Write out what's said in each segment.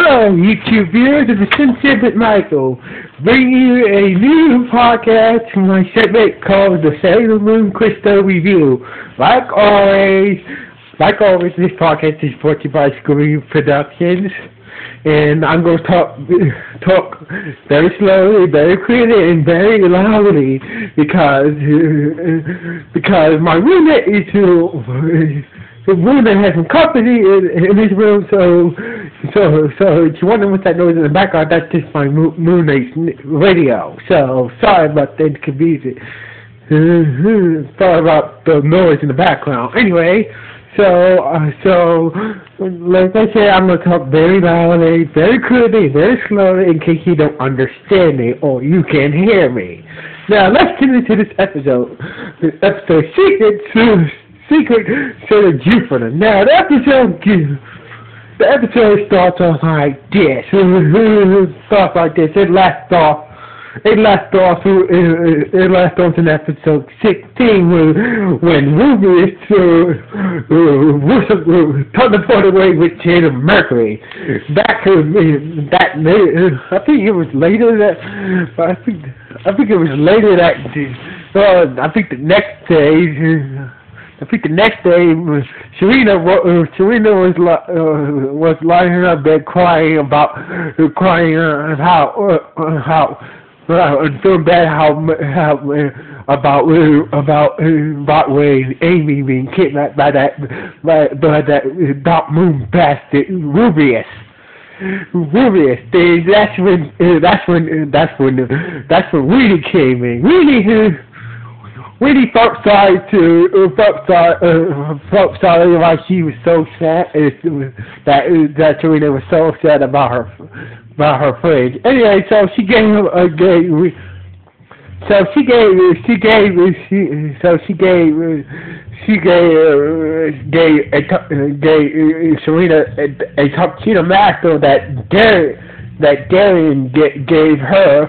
Hello, YouTube viewers of the Sincere But Michael, bringing you a new podcast from my segment called the Sailor Moon Crystal Review. Like always, this podcast is brought to you by Scream Productions, and I'm going to talk very slowly, very clearly, and very loudly because my roommate is the roommate has some company in his room, so if you wonder what that noise in the background, that's just my roommate's radio. So sorry about the inconvenience. Sorry about the noise in the background. Anyway, so like I said, I'm gonna talk very loudly, very clearly, very slowly, in case you don't understand me or you can't hear me. Now let's get into this episode. This episode Secret Sailor Jupiter. Now, the episode starts off like this. It last off in episode 16 when Ruby teleported away with Sailor Mercury. I think it was later that. I think it was later that. I think the next day, Serena was lying in her bed crying about how feeling bad about when Amy being kidnapped by that Dark Moon bastard Rubius. That's when Weedy came in. Weedy felt sorry why she was so sad that Serena was so sad about her fridge. Anyway, so she gave Serena a tuxedo master that Darian gave her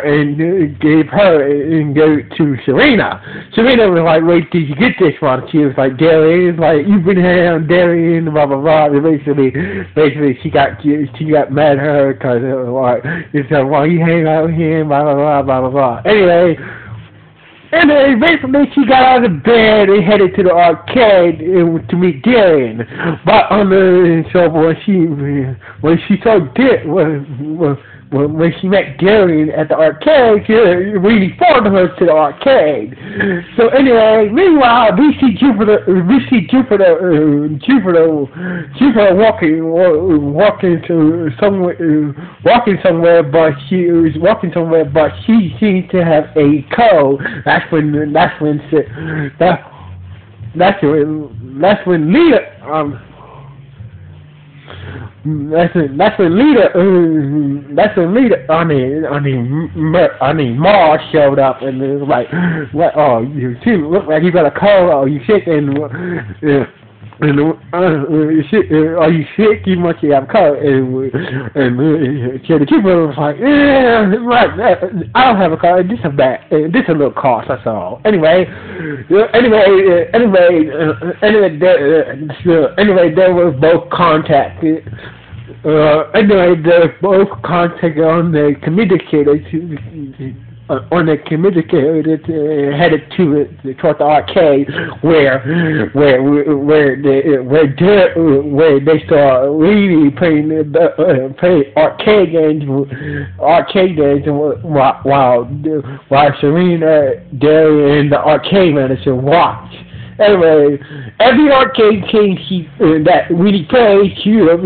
and gave it to Serena. Serena was like, "Wait, did you get this one?" She was like, "Darian, like you've been hanging on Darian, blah blah blah." And basically, she got mad at her because she said, "Why you hang out with him?" Blah blah blah blah blah blah. Anyway, basically she got out of bed and headed to the arcade to meet Darian. But when she met Darian at the arcade, she really followed her to the arcade. So anyway, meanwhile, we see Jupiter walking somewhere, but she seems to have a cold. That's when Lita. Mars showed up and it was like, "What? Oh, you look like you got a cold. Oh, you sick and are you sick? You must have a cold." And the Jupiter was like, "Yeah, right. I don't have a cold. This a little cost. That's all." Anyway, they were both contacted. They both contacted on the communicator headed toward the arcade where they saw Weedy playing arcade games while Serena, Darian, and the arcade manager watched. Anyway, every arcade game that Weedy played, she was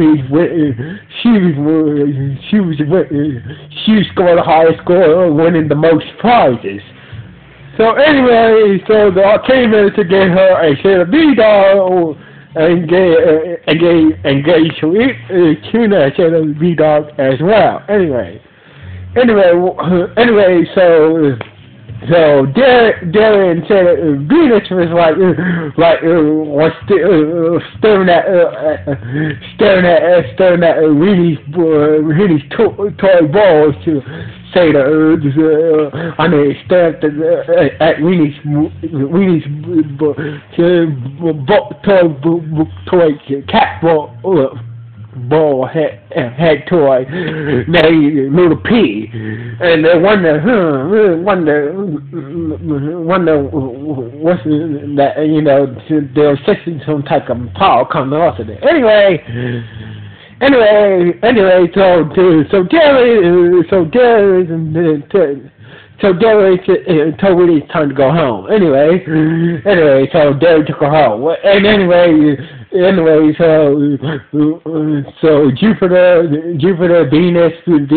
scoring the highest score, winning the most prizes. So anyway, the arcade manager gave her a Sailor B doll and gave Tuna a Sailor B doll as well. Anyway, so Darian said Venus was staring at Reedy's toy balls to say stared at Reedy's toy cat ball ball head toy named Little P, and they wonder what's that, they're assisting some type of power coming off of it. Anyway, so Derry told Willie it's time to go home. Anyway, so Derry took her home. And so Jupiter, Venus, and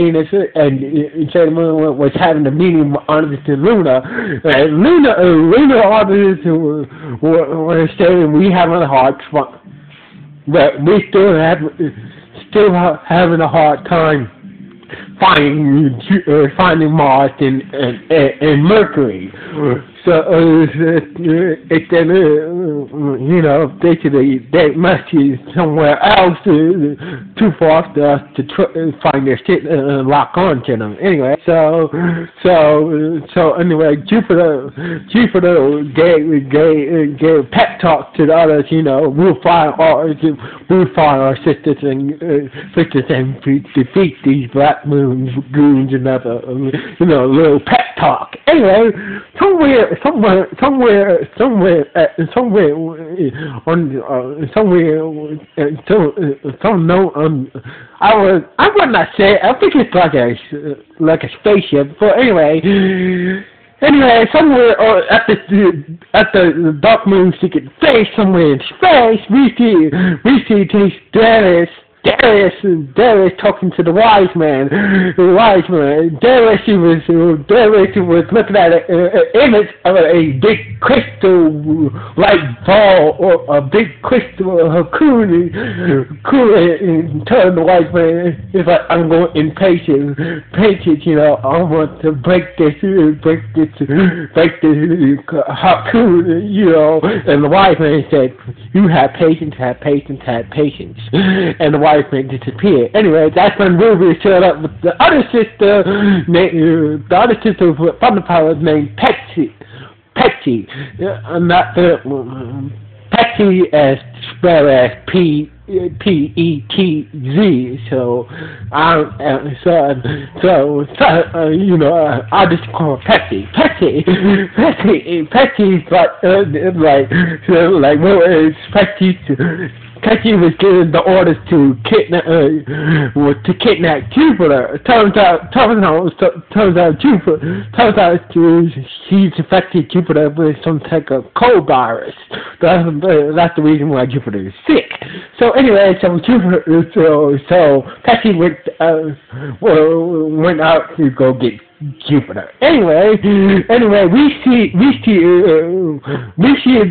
Sailor Moon was having a meeting on this to Luna. And Luna orders were saying we having a hard time, but we still having a hard time finding Mars and Mercury. So basically they must be somewhere else too far for us to find their shit and lock on to them. Anyway, so anyway, Jupiter gave pep talk to the others. We'll find our sisters and defeat these black moons, goons, and other little pep talk. Anyway, somewhere I would not say. I think it's like a spaceship. But anyway, somewhere at the Dark Moon secret base, somewhere in space, we see Darius talking to the wise man. Darius was looking at an image of a big crystal like ball or a big crystal cocoon, and telling the wise man, "It's like I'm going impatient. I want to break this cocoon, And the wise man said, "You have patience, have patience, have patience." And the wise man disappeared. Anyway, that's when Ruby showed up with the other sister from the powers named Petsy. Not the Petsy as spelled as P-E-T-Z. So I just call her Petsy. Petsy's Petsy was given the orders to kidnap Jupiter. Turns out she's infected Jupiter with some type of cold virus. That's the reason why Jupiter is sick. So anyway, so Petsy went out to go get Jupiter. Anyway, we see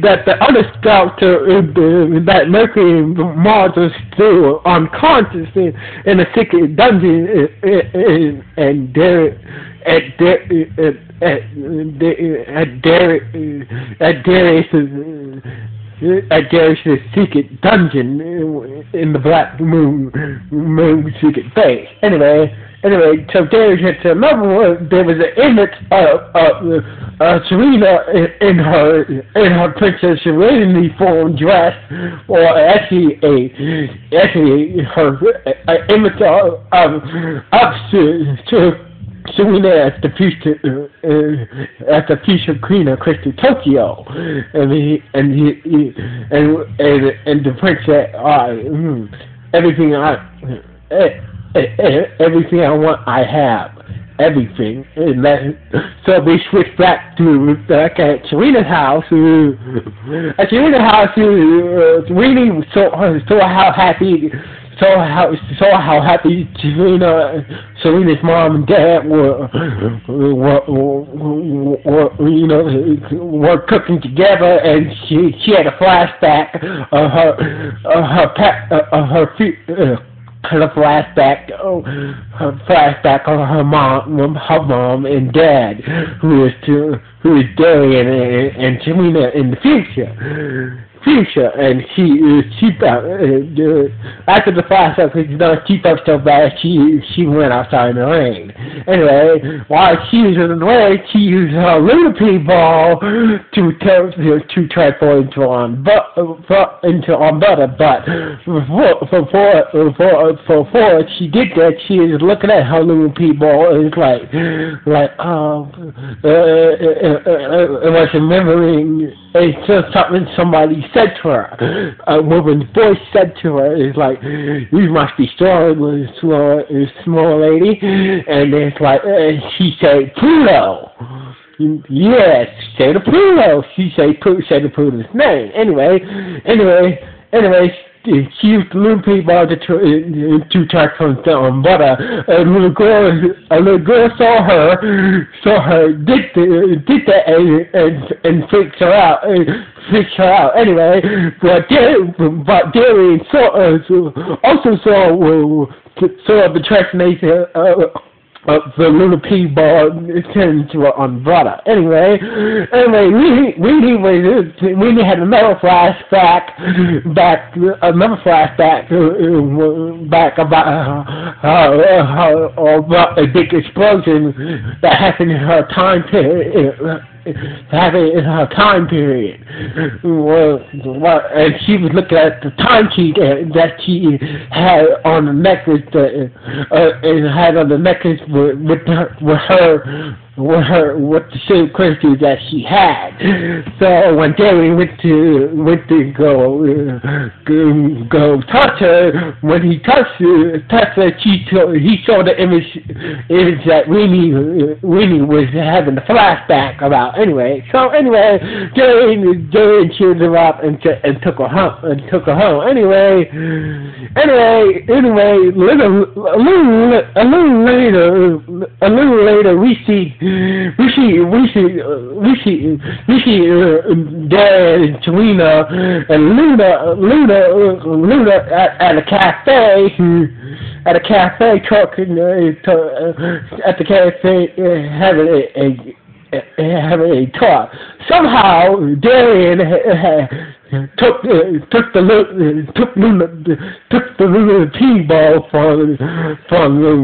that the other scouts, that Mercury and Mars are still unconscious in a secret dungeon, and at Darius' secret dungeon in the Black Moon secret base. Anyway, so Darius had to remember there was an image of Serena in her Princess Serenity form dress, or actually her image of Serena as the future queen of Crystal Tokyo, and the prince said, everything I want, I have. Everything. So we switch back to at Serena's house. At Serena's house, Serena saw how happy Serena's mom and dad were cooking together, and she had a flashback of her mom and dad, who is Darian and Serena in the future. Fuchsia, and after the flashback was done, she felt so bad she went outside in the rain. Anyway, while she was in the rain, she used her Lunapede ball to transform into Umbrella, but before she did that, she was looking at her Lunapede ball and it was remembering something somebody said to her. A woman's voice said to her, "It's like, you must be strong, small lady." And it's like, she said, "Pluto." Yes, say the Pluto. She said the Pluto's name. Anyway, she used the Lunapede ball to transform to Umbrella. A little girl saw her did that and freaked her out. Anyway, but Darian also saw the transformation the Lunapede ball turned into an Umbrella. Anyway, Weenie had another flashback back about a big explosion that happened in her time period. And she was looking at the time sheet that she had on the necklace, with the same question that she had. So when Jerry went to go touch her, when he touched her, he saw the image that Weenie was having the flashback about. Anyway, Jerry cheered her up and took her home. Anyway, a little later, we see Dad and Serena and Luna at a cafe talking at the cafe having a talk. Somehow Darian took the Lunapede ball from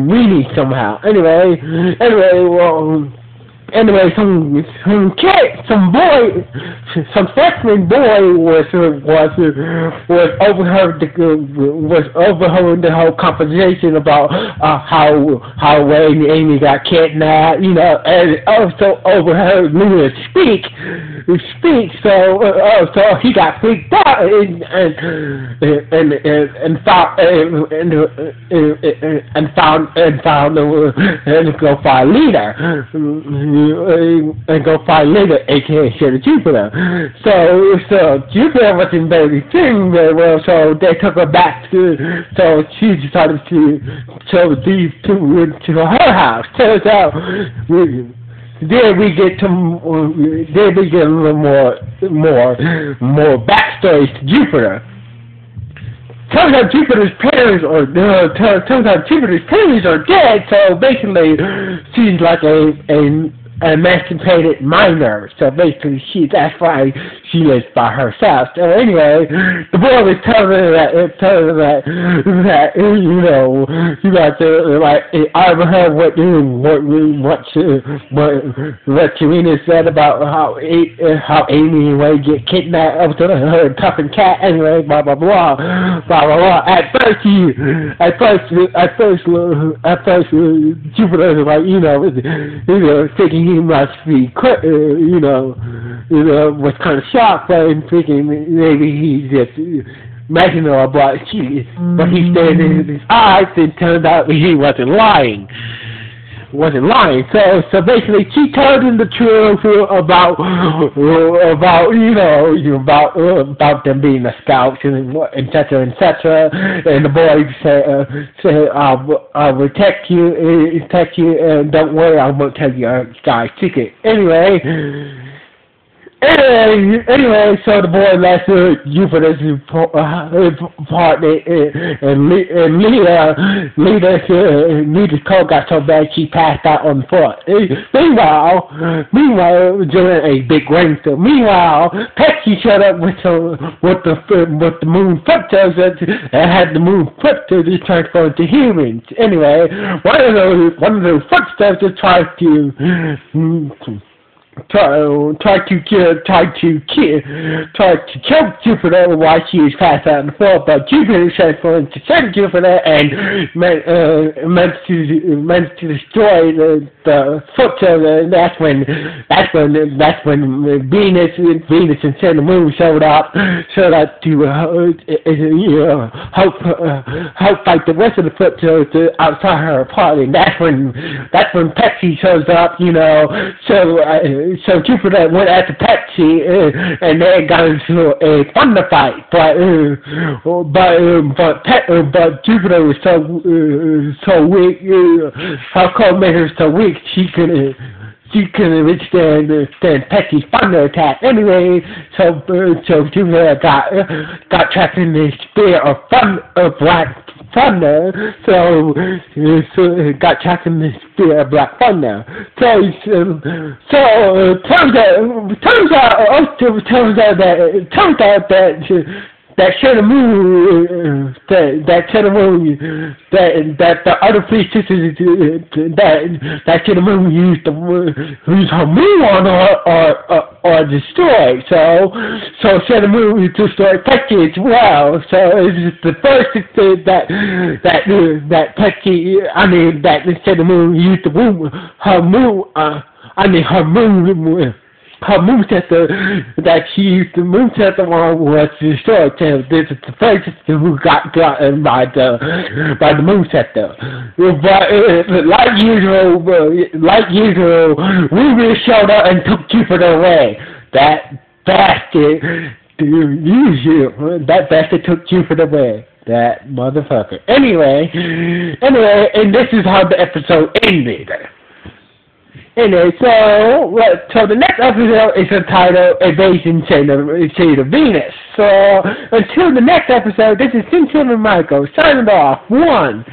Weenie somehow. Anyway, some freshman boy was overheard the whole conversation about how Amy got kidnapped, and also overheard Luna speak. So he got freaked out and go find Lita. And go find Lita, aka Shady Jupiter. So Jupiter wasn't very feeling very well, so they took her back so she decided to leave to her house. Turns out, there we get a little more backstories to Jupiter. Turns out Jupiter's parents are dead, so basically she's like an emancipated minor. So basically that's why she lives by herself. So anyway, the boy was telling her that you got to, like, I overheard what Serena said about how Amy and Wade get kidnapped up to her toughened cat. Anyway, blah blah blah blah blah blah. At first Jupiter was like, thinking he must be was kind of shocked, but thinking maybe he just imagined her, but he stared in his eyes and turned out he wasn't lying. So basically, she told him the truth about them being the scouts and etc. And the boy said, "I'll protect you, and don't worry, I won't tell you our guy's secret." Anyway, Anyway, so the boy left Jupiter's apartment, and Lita's cold got so bad she passed out on the floor. Meanwhile, during a big rainstorm. Meanwhile, Pepsi showed up with the moon footsteps and had the moon footsteps transformed to humans. Anyway, one of those footsteps tried to kill Jupiter while she was passed out on the floor, but Jupiter transformed to send Jupiter and managed to destroy the footsteps. And that's when Venus and Sailor Moon showed up to help fight the rest of the footsteps outside her apartment. That's when Pepsi shows up, so Jupiter went after Pepsi, and they got into a thunder fight. But Jupiter was so weak. Her cold made her so weak she couldn't withstand Pepsi's thunder attack. Anyway, so Jupiter got trapped in this spear of black thunder. So got trapped in this spear of black thunder. Turns out that Sailor Moon, that the other three sisters, that Sailor Moon used her moon on or destroyed. So Sailor Moon destroyed Pepsi as well. So it's the first thing that Sailor Moon used her moonsetter that she used the moonsetter on was destroyed. So this is the first who got gotten by the moonsetter. But like usual, Ruby showed up and took Jupiter away. That bastard took Jupiter away. That motherfucker. Anyway, and this is how the episode ended. Anyway, so the next episode is entitled Invasion Sailor Venus. So until the next episode, this is Simpson and Michael signing off. 1,